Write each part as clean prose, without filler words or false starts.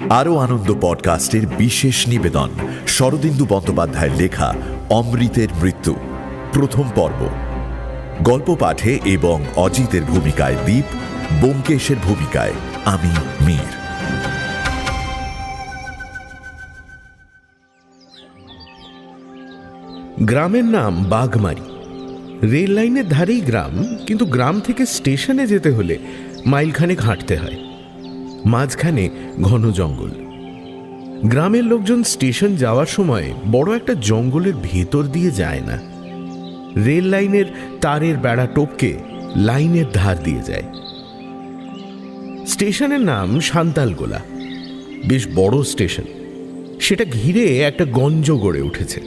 আরও আনন্দ পডকাস্টের বিশেষ নিবেদন শরদিন্দু বন্দ্যোপাধ্যায়ের লেখা অমৃতের মৃত্যু প্রথম পর্ব। গল্প পাঠে এবং অজিতের ভূমিকায় দীপ, ব্যোমকেশের ভূমিকায় আমি মীর। গ্রামের নাম বাঘমারি। রেল লাইনের ধারেই গ্রাম, কিন্তু গ্রাম থেকে স্টেশনে যেতে হলে মাইলখানেক হাঁটতে হয়। মাঝখানে ঘন জঙ্গল। গ্রামের লোকজন স্টেশন যাওয়ার সময় বড় একটা জঙ্গলের ভেতর দিয়ে যায় না, রেল লাইনের তারের বেড়া টপকে লাইনের ধার দিয়ে যায়। স্টেশনের নাম সান্তালগোলা। বেশ বড় স্টেশন। সেটা ঘিরে একটা গঞ্জ গড়ে উঠেছে।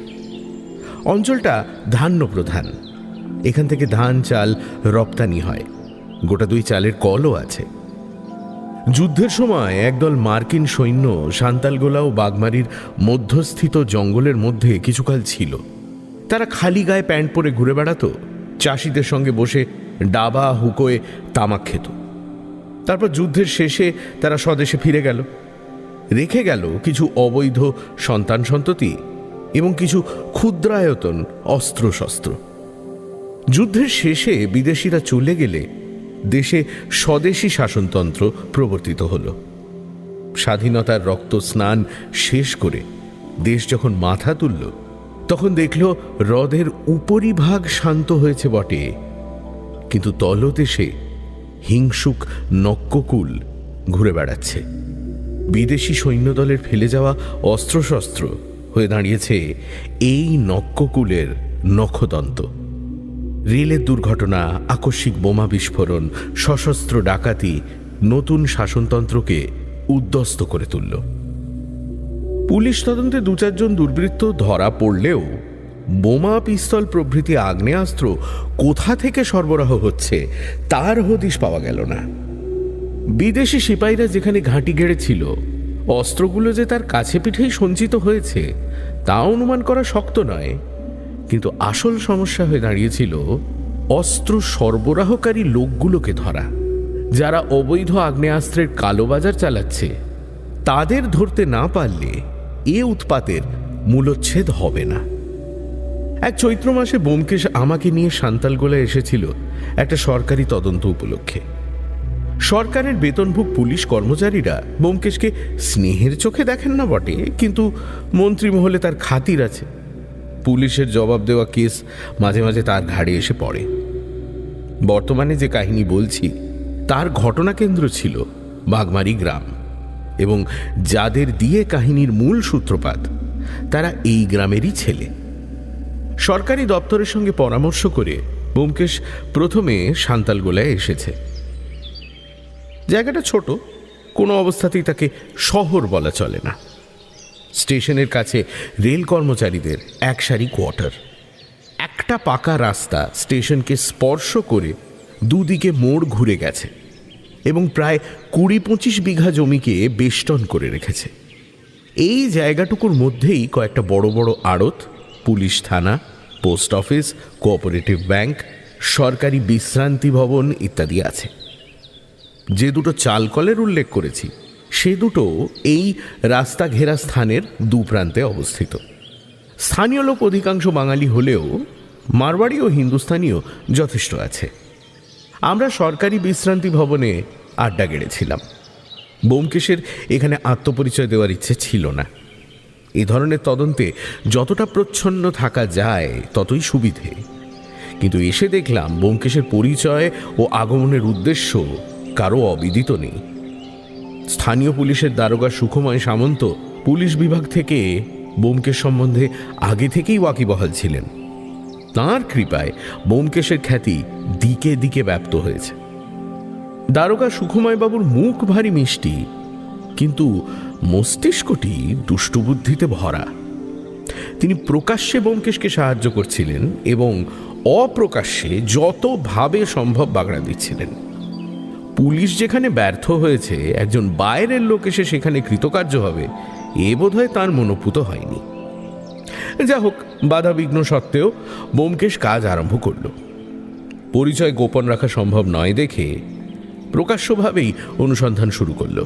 অঞ্চলটা ধান্য প্রধান। এখান থেকে ধান চাল রপ্তানি হয়। গোটা 2 চালের কলও আছে। যুদ্ধের সময় একদল মার্কিন সৈন্য সান্তালগোলা ও বাঘমারির মধ্যস্থিত জঙ্গলের মধ্যে কিছুকাল ছিল। তারা খালি গায়ে প্যান্ট পরে ঘুরে বেড়াতো, চাষিদের সঙ্গে বসে ডাবা হুকোয় তামাক খেত। তারপর যুদ্ধের শেষে তারা স্বদেশে ফিরে গেল। রেখে গেল কিছু অবৈধ সন্তান সন্ততি এবং কিছু ক্ষুদ্রায়তন অস্ত্রশস্ত্র। যুদ্ধের শেষে বিদেশিরা চলে গেলে দেশে স্বদেশী শাসনতন্ত্র প্রবর্তিত হল। স্বাধীনতার রক্ত স্নান শেষ করে দেশ যখন মাথা তুলল, তখন দেখল হ্রদের উপরিভাগ শান্ত হয়েছে বটে, কিন্তু তলদেশে হিংসুক নক্ককুল ঘুরে বেড়াচ্ছে। বিদেশি সৈন্যদলের ফেলে যাওয়া অস্ত্রশস্ত্র হয়ে দাঁড়িয়েছে এই নক্ককুলের নখদন্ত। রেলের দুর্ঘটনা, আকস্মিক বোমা বিস্ফোরণ, সশস্ত্র ডাকাতি নতুন শাসনতন্ত্রকে উদ্বস্ত করে তুলল। পুলিশ তদন্তে 2-4 জন দুর্বৃত্ত ধরা পড়লেও বোমা, পিস্তল প্রভৃতি আগ্নেয়াস্ত্র কোথা থেকে সরবরাহ হচ্ছে তার হদিশ পাওয়া গেল না। বিদেশি সিপাহীরা যেখানে ঘাঁটি গেড়েছিল, অস্ত্রগুলো যে তার কাছে পিঠেই সঞ্চিত হয়েছে তা অনুমান করা শক্ত নয়। কিন্তু আসল সমস্যা হয়ে দাঁড়িয়েছিল অস্ত্র সরবরাহকারী লোকগুলোকে ধরা। যারা অবৈধ আগ্নেয়াস্ত্রের কালোবাজার চালাচ্ছে, তাদের ধরতে না পারলে এ উৎপাতের মূলচ্ছেদ হবে না। এক চৈত্র মাসে ব্যোমকেশ আমাকে নিয়ে সান্তালগোলা এসেছিল একটা সরকারি তদন্ত উপলক্ষে। সরকারের বেতনভোগ পুলিশ কর্মচারীরা ব্যোমকেশকে স্নেহের চোখে দেখেন না বটে, কিন্তু মন্ত্রীমহলে তার খাতির আছে। পুলিশের জবাব দেওয়া কেস মাঝে মাঝে তার ঘাড়ে এসে পড়ে। বর্তমানে যে কাহিনী বলছি তার ঘটনা কেন্দ্র ছিল বাঘমারি গ্রাম, এবং যাদের দিয়ে কাহিনীর মূল সূত্রপাত তারা এই গ্রামেরই ছেলে। সরকারি দপ্তরের সঙ্গে পরামর্শ করে ব্যোমকেশ প্রথমে সান্তালগোলায় এসেছে। জায়গাটা ছোট, কোনো অবস্থাতেই তাকে শহর বলা চলে না। স্টেশনের কাছে রেল কর্মচারীদের এক সারি কোয়ার্টার। একটা পাকা রাস্তা স্টেশনকে স্পর্শ করে দুদিকে মোড় ঘুরে গেছে এবং প্রায় 20-25 বিঘা জমিকে বেষ্টন করে রেখেছে। এই জায়গাটুকুর মধ্যেই কয়েকটা বড় বড় আড়ত, পুলিশ থানা, পোস্ট অফিস, কোঅপারেটিভ ব্যাংক, সরকারি বিশ্রান্তি ভবন ইত্যাদি আছে। যে 2টো চালকলের উল্লেখ করেছি সে 2টো এই রাস্তা ঘেরা স্থানের দুপ্রান্তে অবস্থিত। স্থানীয় লোক অধিকাংশ বাঙালি হলেও মারওয়াড়ি ও হিন্দুস্তানিও যথেষ্ট আছে। আমরা সরকারি বিশ্রান্তি ভবনে আড্ডা গেড়েছিলাম। ব্যোমকেশের এখানে আত্মপরিচয় দেওয়ার ইচ্ছে ছিল না। এ ধরনের তদন্তে যতটা প্রচ্ছন্ন থাকা যায় ততই সুবিধে। কিন্তু এসে দেখলাম ব্যোমকেশের পরিচয় ও আগমনের উদ্দেশ্য কারো অবিদিত নেই। স্থানীয় পুলিশের দারোগা সুখময় সামন্ত পুলিশ বিভাগ থেকে ব্যোমকেশ সম্বন্ধে আগে থেকেই ওয়াকিবহাল ছিলেন। তাঁর কৃপায় ব্যোমকেশের খ্যাতি দিকে দিকে ব্যাপ্ত হয়েছে। দারোগা সুখময় বাবুর মুখ ভারী মিষ্টি, কিন্তু মস্তিষ্কটি দুষ্টবুদ্ধিতে ভরা। তিনি প্রকাশ্যে ব্যোমকেশকে সাহায্য করছিলেন এবং অপ্রকাশ্যে যতভাবে সম্ভব বাগড়া দিচ্ছিলেন। পুলিশ যেখানে ব্যর্থ হয়েছে, একজন বাইরের লোক এসে সেখানে কৃতকার্য হবে এ বোধহয় তাঁর মনোপুত হয়নি। যা হোক, বাধা বিঘ্ন সত্ত্বেও ব্যোমকেশ কাজ আরম্ভ করল। পরিচয় গোপন রাখা সম্ভব নয় দেখে প্রকাশ্যভাবেই অনুসন্ধান শুরু করল।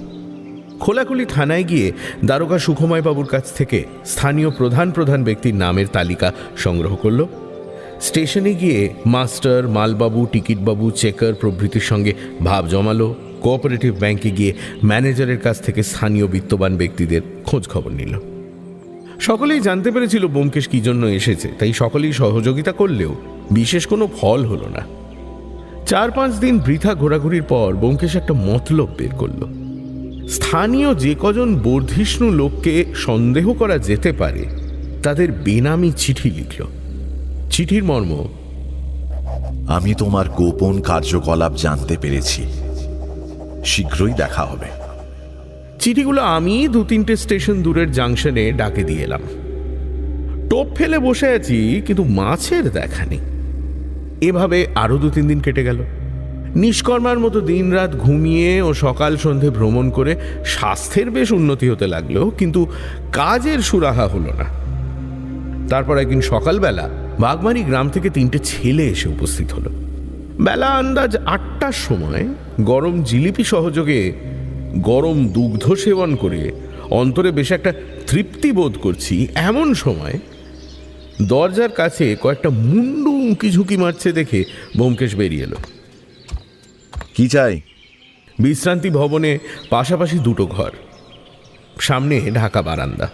খোলাখুলি থানায় গিয়ে দারোগা সুখময় বাবুর কাছ থেকে স্থানীয় প্রধান প্রধান ব্যক্তির নামের তালিকা সংগ্রহ করল। স্টেশনে গিয়ে মাস্টার, মালবাবু, টিকিটবাবু, চেকার প্রভৃতির সঙ্গে ভাব জমালো। কোঅপারেটিভ ব্যাংকে গিয়ে ম্যানেজারের কাছ থেকে স্থানীয় বিত্তবান ব্যক্তিদের খোঁজ খবর নিল। সকলেই জানতে পেরেছিল ব্যোমকেশ কি জন্য এসেছে, তাই সকলেই সহযোগিতা করলেও বিশেষ কোনো ফল হলো না। 4-5 দিন বৃথা ঘোরাঘুরির পর ব্যোমকেশ একটা মতলব বের করল। স্থানীয় যে কজন বর্ধিষ্ণু লোককে সন্দেহ করা যেতে পারে তাদের বেনামি চিঠি লিখল। চিঠির মর্ম: আমি তোমার গোপন কার্যকলাপ জানতে পেরেছি, শীঘ্রই দেখা হবে। চিঠিগুলো আমি 2-3টে স্টেশন দূরের জাংশনে ডাকে দিয়ে এলাম। টোপ ফেলে বসে আছি, কিন্তু মাছের দেখা নেই। এভাবে আরো 2-3 দিন কেটে গেল। নিষ্কর্মার মতো দিনরাত ঘুমিয়ে ও সকাল সন্ধে ভ্রমণ করে স্বাস্থ্যের বেশ উন্নতি হতে লাগলো, কিন্তু কাজের সুরাহা হলো না। তারপর একদিন সকালবেলা বাগমারি গ্রাম থেকে 3টে ছেলে এসে উপস্থিত হলো। বেলা আন্দাজ 8টার সময় গরম জিলিপি সহযোগে গরম দুগ্ধ সেবন করে অন্তরে বেশ একটা তৃপ্তি বোধ করছি, এমন সময় দরজার কাছে কয়েকটা মুন্ডু উঁকি ঝুঁকি মারছে দেখে ব্যোমকেশ বেরিয়ে এলো। কি চাই? বিশ্রান্তি ভবনে পাশাপাশি 2টো ঘর, সামনে ঢাকা বারান্দা।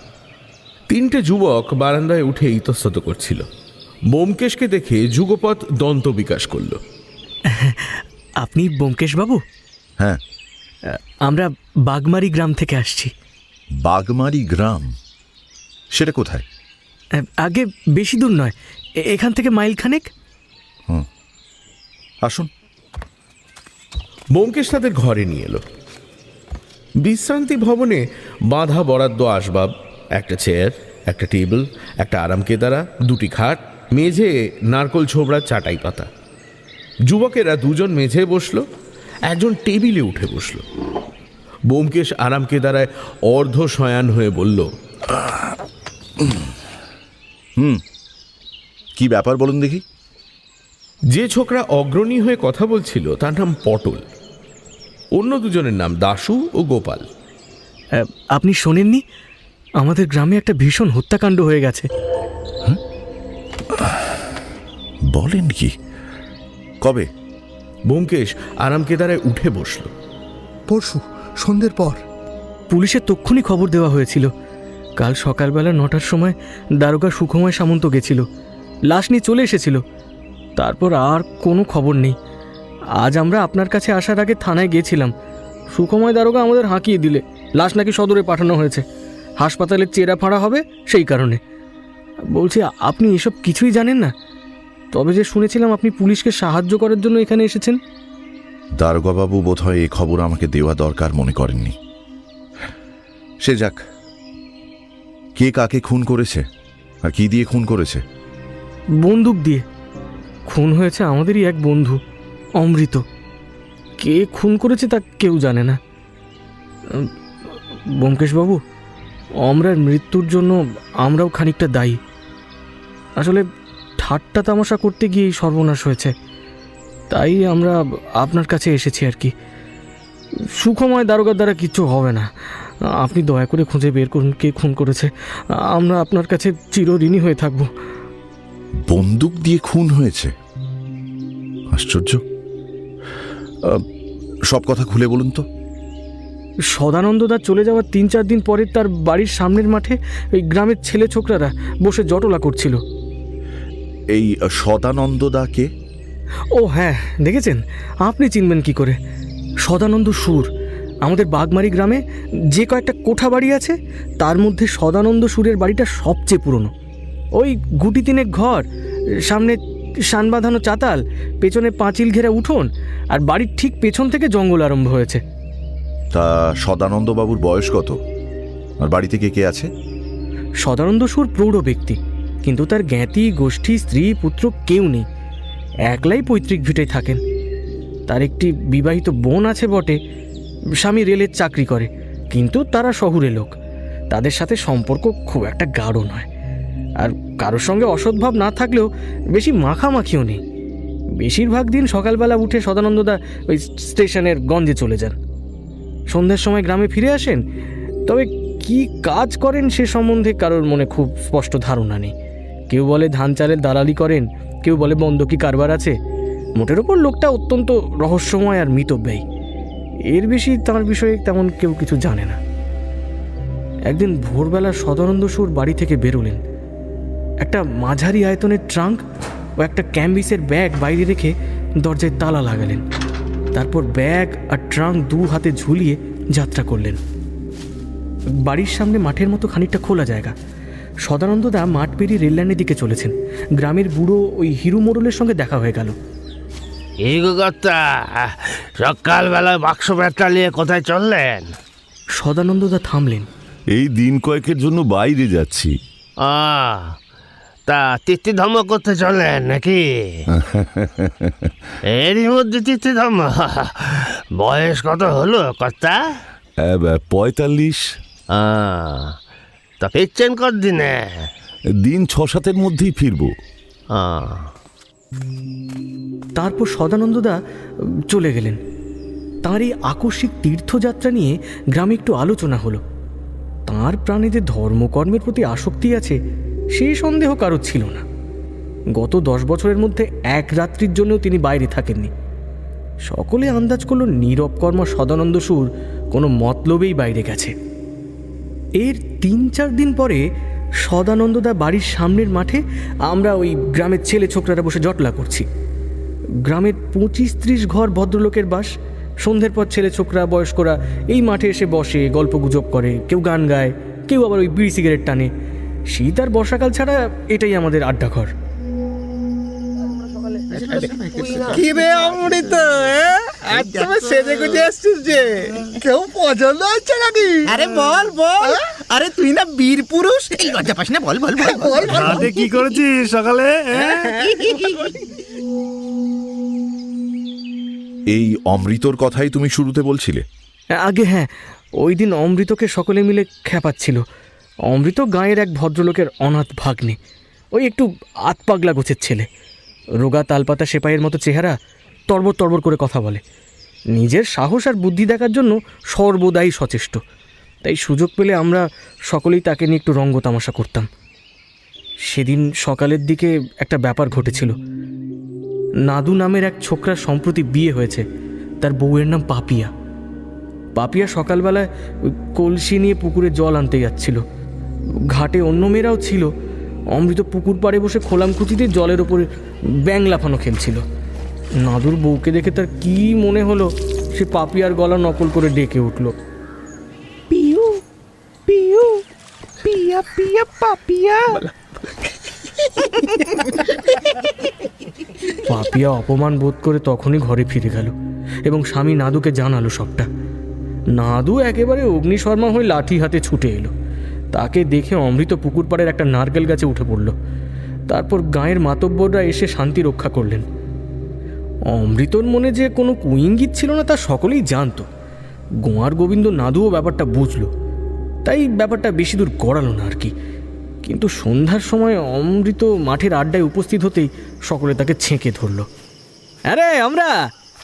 3টে যুবক বারান্দায় উঠে ইতস্তত করছিল। ব্যোমকেশকে দেখে যুগপৎ দন্ত বিকাশ করল। আপনি ব্যোমকেশ বাবু? হ্যাঁ। আমরা বাগমারি গ্রাম থেকে আসছি। বাগমারি গ্রাম? সেটা কোথায়? আগে বেশি দূর নয়, এখান থেকে মাইলখানেক। আসুন। ব্যোমকেশ তাদের ঘরে নিয়ে এলো। বিশ্রান্তি ভবনে বাঁধা বরাদ্দ আসবাব, একটা চেয়ার, একটা টেবিল, একটা আরাম কেদারা, 2টি খাট, মেঝে নারকোল ছোবড়ার চাটাই পাতা। যুবকেরা 2জন মেঝে বসলো, একজন টেবিলে উঠে বসলো। ব্যোমকেশ আরাম কেদারায় অর্ধ শয়ান হয়ে বলল: কি ব্যাপার বলুন দেখি। যে ছোকরা অগ্রণী হয়ে কথা বলছিল তার নাম পটল, অন্য 2জনের নাম দাশু ও গোপাল। আপনি শোনেননি? আমাদের গ্রামে একটা ভীষণ হত্যাকাণ্ড হয়ে গেছে। বলেন কি? কবে? ব্যোমকেশ আরাম কেদারায় উঠে বসল। পরশু সন্ধ্যের পর। পুলিশের তক্ষুনি খবর দেওয়া হয়েছিল। কাল সকালবেলা 9টার সময় দারোগা সুখময় সামন্ত গেছিল, লাশ নিয়ে চলে এসেছিল। তারপর আর কোনো খবর নেই। আজ আমরা আপনার কাছে আসার আগে থানায় গিয়েছিলাম। সুখময় দারোগা আমাদের হাঁকিয়ে দিলে লাশ নাকি সদরে পাঠানো হয়েছে, হাসপাতালে চেরা ফাঁড়া হবে সেই কারণে। বলছি, আপনি এসব কিছুই জানেন না? তবে যে শুনেছিলাম আপনি পুলিশকে সাহায্য করার জন্য এখানে এসেছেন। দারোগাবাবু বোধহয় এই খবর আমাকে দেওয়া দরকার মনে করেননি। সে যাক, কে কাকে খুন করেছে আর কি দিয়ে খুন করেছে? বন্দুক দিয়ে খুন হয়েছে আমাদেরই এক বন্ধু, অমৃত। কে খুন করেছে তা কেউ জানে না। ব্যোমকেশবাবু, অমরার মৃত্যুর জন্য আমরাও খানিকটা দায়ী। আসলে ঠাট্টা তামাশা করতে গিয়েই সর্বনাশ হয়েছে, তাই আমরা আপনার কাছে এসেছি আর কি। সুখময় দারোগার দ্বারা কিচ্ছু হবে না, আপনি দয়া করে খুঁজে বের করুন কে খুন করেছে। আমরা আপনার কাছে চিরঋণী হয়ে থাকব। বন্দুক দিয়ে খুন হয়েছে? আশ্চর্য। সব কথা খুলে বলুন তো। সদানন্দদা চলে যাওয়ার 3-4 দিন পরে তার বাড়ির সামনের মাঠে ওই গ্রামের ছেলে ছোকরারা বসে জটলা করছিল। এই সদানন্দদাকে? ও হ্যাঁ, দেখেছেন? আপনি চিনবেন কি করে? সদানন্দ সুর। আমাদের বাগমারি গ্রামে যে কয়েকটা কোঠা বাড়ি আছে তার মধ্যে সদানন্দ সুরের বাড়িটা সবচেয়ে পুরনো। ওই গুটি 3 ঘর, সামনে শান বাঁধানো চাতাল, পেছনে পাঁচিল ঘেরা উঠোন, আর বাড়ির ঠিক পেছন থেকে জঙ্গল আরম্ভ হয়েছে। তা সদানন্দবাবুর বয়স কত? আর বাড়িতে কে কে আছে? সদানন্দ সুর প্রৌঢ় ব্যক্তি, কিন্তু তার জ্ঞাতি, গোষ্ঠী, স্ত্রী, পুত্র কেউ নেই। একলাই পৈতৃক ভিটায় থাকেন। তার একটি বিবাহিত বোন আছে বটে, স্বামী রেলের চাকরি করে, কিন্তু তারা শহুরে লোক। তাদের সাথে সম্পর্ক খুব একটা গাঢ় নয়, আর কারোর সঙ্গে অসদ্ভাব না থাকলেও বেশি মাখামাখিও নেই। বেশিরভাগ দিন সকালবেলা উঠে সদানন্দদা ওই স্টেশনের গঞ্জে চলে যান। সন্ধ্যের সময় গ্রামে ফিরে আসেন। তবে কি কাজ করেন সে সম্বন্ধে কারোর মনে খুব স্পষ্ট ধারণা নেই। কেউ বলে ধান চালের দালালি করেন, কেউ বলে বন্ধকি কারবার আছে। মোটের ওপর লোকটা অত্যন্ত রহস্যময় আর মিতব্যয়ী। এর বেশি তার বিষয়ে তেমন কেউ কিছু জানে না। একদিন ভোরবেলা সদানন্দ সুর বাড়ি থেকে বেরোলেন। একটা মাঝারি আয়তনের ট্রাঙ্ক ও একটা ক্যাম্বিসের ব্যাগ বাইরে রেখে দরজায় তালা লাগালেন। তারপর ব্যাগ আর ট্রাঙ্ক দু হাতে ঝুলিয়ে যাত্রা করলেন। বাড়ির সামনে মাঠের মতো খানিকটা খোলা জায়গা। সদানন্দদা মাঠ পেরিয়ে রেললাইনের দিকে চলেছেন। গ্রামের বুড়ো ওই হিরু মোড়লের সঙ্গে দেখা হয়ে গেল। এই গো কর্তা, সকালবেলায় বাক্স ব্যাগটা নিয়ে কোথায় চললেন? সদানন্দদা থামলেন। এই দিন কয়েকের জন্য বাইরে যাচ্ছি। তা তিথিধর্ম করতে চললেন নাকি? এরই মধ্যে তিথিধর্ম? বয়স কত হলো কর্তা? 45। তা ফিরছেন কতদিনে? দিন 6-7-এর মধ্যেই ফিরবো। তারপর সদানন্দদা চলে গেলেন। তাঁর এই আকস্মিক তীর্থযাত্রা নিয়ে গ্রামে একটু আলোচনা হলো। তাঁর প্রাণে যে ধর্মকর্মের প্রতি আসক্তি আছে সেই সন্দেহ কারোর ছিল না। গত 10 বছরের মধ্যে এক রাত্রির জন্যও তিনি বাইরে থাকেননি। সকলে আন্দাজ করল নীরব কর্মা সদানন্দ সুর কোনো মতলবেই বাইরে গেছে। এর 3-4 দিন পরে সদানন্দদা বাড়ির সামনের মাঠে আমরা ওই গ্রামের ছেলে ছোকরারা বসে জটলা করছি। গ্রামের 25-30 ঘর ভদ্রলোকের বাস। সন্ধ্যের পর ছেলে ছোকরা বয়স্করা এই মাঠে এসে বসে, গল্প গুজব করে, কেউ গান গায়, কেউ আবার ওই বিড়ি সিগারেট টানে। শীত আর বর্ষাকাল ছাড়া এটাই আমাদের আড্ডাঘর। কি রে অমৃত, আজ তুমি সেজে গুজে এসছিস যে? কেউ পছন্দ হচ্ছে নাকি? আরে বল বল। আরে তুই না বীর পুরুষ, এই লজ্জা পাস না? বল বল বল বল। রাতে কি করেছিস সকালে? এই অমৃতর কথাই তুমি শুরুতে বলছিলে? আগে হ্যাঁ, ওই দিন অমৃতকে সকলে মিলে খেপাচ্ছিল। অমৃত গাঁয়ের এক ভদ্রলোকের অনাথ ভাগ্নে, ওই একটু আতপাগলা গোছের ছেলে। রোগা তালপাতা সেপাইয়ের মতো চেহারা, তরবর তরবর করে কথা বলে। নিজের সাহস আর বুদ্ধি দেখার জন্য সর্বদাই সচেষ্ট। তাই সুযোগ পেলে আমরা সকলেই তাকে নিয়ে একটু রঙ্গ তামাশা করতাম। সেদিন সকালের দিকে একটা ব্যাপার ঘটেছিল। নাদু নামের এক ছোকরার সম্প্রতি বিয়ে হয়েছে। তার বউয়ের নাম পাপিয়া। পাপিয়া সকালবেলায় কলসি নিয়ে পুকুরে জল আনতে যাচ্ছিল। ঘাটে অন্য মেয়েরাও ছিল। অমৃত পুকুর পাড়ে বসে খোলামকুচিতে জলের ওপরে ব্যাং লাফানো খেলছিল। নাদুর বউকে দেখে তার কি মনে হলো, সে পাপিয়ার গলা নকল করে ডেকে উঠল, পিউ পিউ পিয়া পিয়া পাপিয়া। পাপিয়া অপমান বোধ করে তখনই ঘরে ফিরে গেল এবং স্বামী নাদুকে জানালো সবটা। নাদু একেবারে অগ্নিশর্মা হয়ে লাঠি হাতে ছুটে এলো। তাকে দেখে অমৃত পুকুর পাড়ের একটা নারকেল গাছে উঠে পড়ল। তারপর গাঁয়ের মাতব্বররা এসে শান্তি রক্ষা করলেন। অমৃতর মনে যে কোনো কুইঙ্গিত ছিল না তা সকলেই জানত। গোয়ার গোবিন্দ নাদুও ব্যাপারটা বুঝল, তাই ব্যাপারটা বেশি দূর গড়ালো না আর কি। কিন্তু সন্ধ্যার সময় অমৃত মাঠের আড্ডায় উপস্থিত হতেই সকলে তাকে ছেঁকে ধরল। আরে আমরা,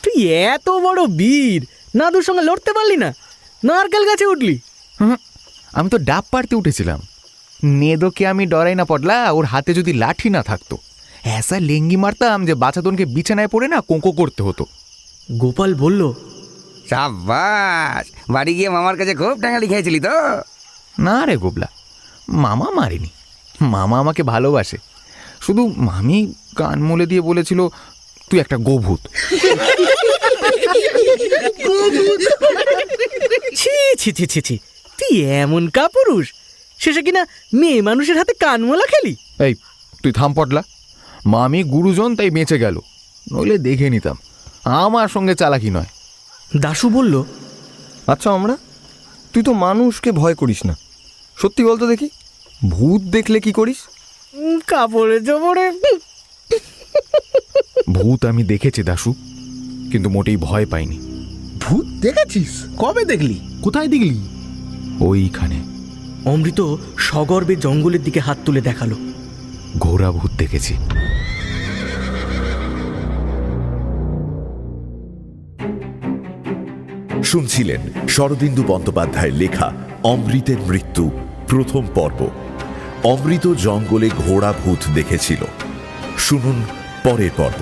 তুই এত বড় বীর, নাদুর সঙ্গে লড়তে পারলি না, নারকেল গাছে উঠলি? আমি তো ডাব পাড়তে উঠেছিলাম। নেদোকে আমি ডরাই না পটলা, ওর হাতে যদি লাঠি না থাকতো এসা লেঙ্গি মারতাম যে বাছাদনকে বিছানায় পড়ে না কোঁকো করতে হতো। গোপাল বলল, সাব্বাস, বাড়ি গিয়ে মামার কাছে খুব টাঙ্গালি খেয়েছিলি তো? না রে গোবলা, মামা মারেনি। মামা আমাকে ভালোবাসে। শুধু মামি কান মুলে দিয়ে বলেছিল তুই একটা গোভূত। ছি ছি ছি ছি ছি, তুই এমন কাপুরুষ, শেষে কিনা মেয়ে মানুষের হাতে কানমোলা খেলি? এই তুই থাম পটলা, মামি গুরুজন তাই বেঁচে গেল, নইলে দেখে নিতাম। আমার সঙ্গে চালাকি নয়। দাশু বলল, আচ্ছা আমরা, তুই তো মানুষকে ভয় করিস না, সত্যি বলতো দেখি, ভূত দেখলে কি করিস? কাপড়ে জোপড়ে। ভূত আমি দেখেছি দাশু, কিন্তু মোটেই ভয় পাইনি। ভূত দেখেছিস? কবে দেখলি? কোথায় দেখলি? ওইখানে। অমৃত সগর্বে জঙ্গলের দিকে হাত তুলে দেখালো। ঘোড়া ভূত দেখেছি। শুনছিলেন শরদিন্দু বন্দ্যোপাধ্যায়ের লেখা অমৃতের মৃত্যু প্রথম পর্ব। অমৃত জঙ্গলে ঘোড়া ভূত দেখেছিল। শুনুন পরের পর্ব।